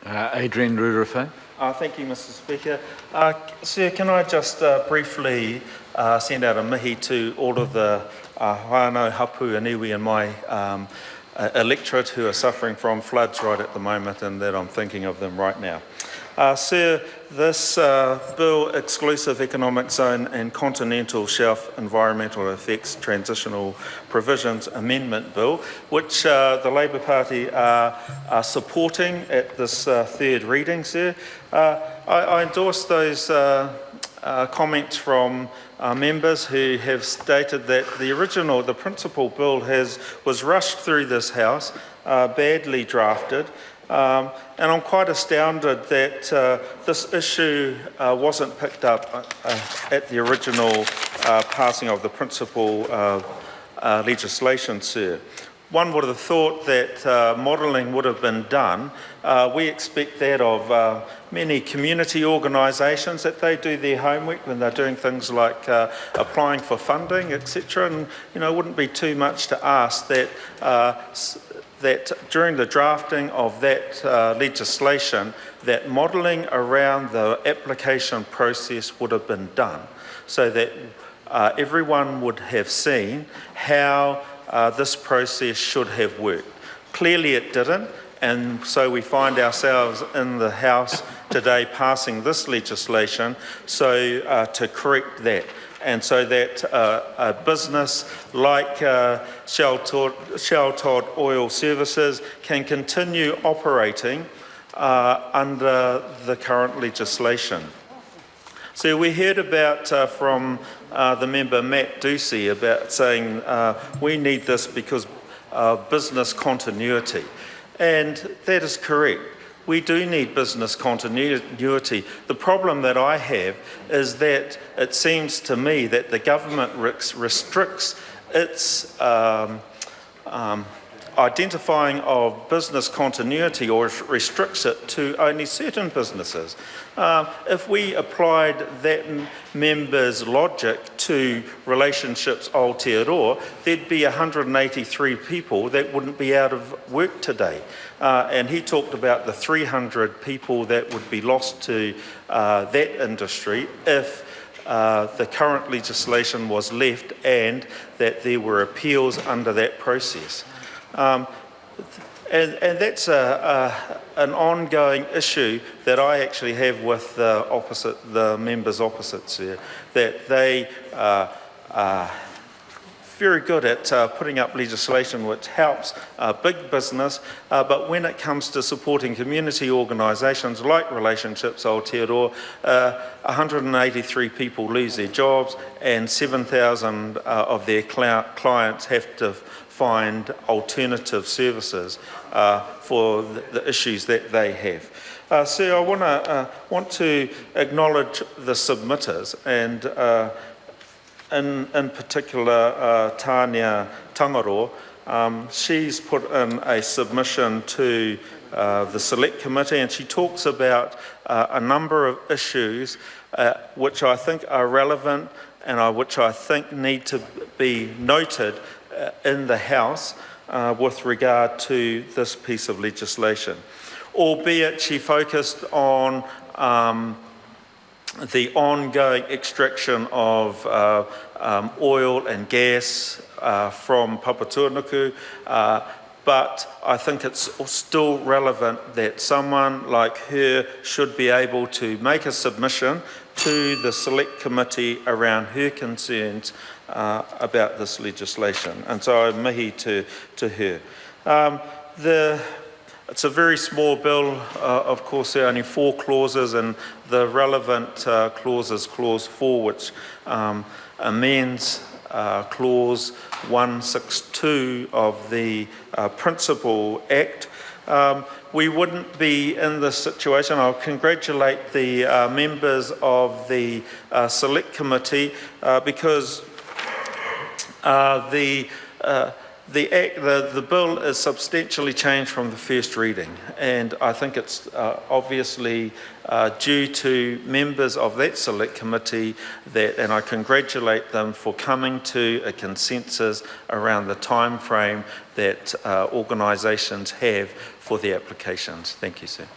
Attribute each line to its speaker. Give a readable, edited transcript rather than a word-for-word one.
Speaker 1: Adrian Rurewhai.
Speaker 2: Thank you, Mr. Speaker. Sir, can I just briefly send out a mihi to all of the whānau, hapu and iwi in my electorate who are suffering from floods right at the moment, and that I'm thinking of them right now. Sir, this bill, Exclusive Economic Zone and Continental Shelf Environmental Effects Transitional Provisions Amendment Bill, which the Labour Party are supporting at this third reading, sir. I endorse those comments from members who have stated that the principal bill was rushed through this House, badly drafted, and I'm quite astounded that this issue wasn't picked up at the original passing of the principal legislation, sir. One would have thought that modelling would have been done. We expect that of many community organisations, that they do their homework when they're doing things like applying for funding, etc. And it wouldn't be too much to ask that that during the drafting of that legislation, that modelling around the application process would have been done, so that everyone would have seen how this process should have worked. Clearly it didn't, and so we find ourselves in the House today passing this legislation to correct that. And so that a business like Shell Todd Oil Services can continue operating under the current legislation. So we heard about from the member Matt Ducey about saying we need this because of business continuity. And that is correct. We do need business continuity. The problem that I have is that it seems to me that the government restricts its identifying of business continuity, or restricts it to only certain businesses. If we applied that member's logic to relationships Aotearoa, there'd be 183 people that wouldn't be out of work today. And he talked about the 300 people that would be lost to that industry if the current legislation was left and that there were appeals under that process. And that's an ongoing issue that I actually have with the members opposites here, that they are very good at putting up legislation which helps big business, but when it comes to supporting community organisations like Relationships Aotearoa, 183 people lose their jobs and 7,000 of their clients have to find alternative services for the issues that they have. So I want to acknowledge the submitters, and in particular Tania Tangaroa. She's put in a submission to the Select Committee, and she talks about a number of issues which I think are relevant and which I think need to be noted in the House with regard to this piece of legislation. Albeit she focused on the ongoing extraction of oil and gas from Papatūānuku, but I think it's still relevant that someone like her should be able to make a submission to the Select Committee around her concerns about this legislation. And so I mihi to her. It's a very small bill, of course. There are only 4 clauses, and the relevant clause is clause 4, which amends clause 162 of the Principal Act. We wouldn't be in this situation. I'll congratulate the members of the Select Committee because the bill is substantially changed from the first reading, and I think it's obviously due to members of that Select Committee and I congratulate them for coming to a consensus around the time frame that organisations have for the applications. Thank you, sir.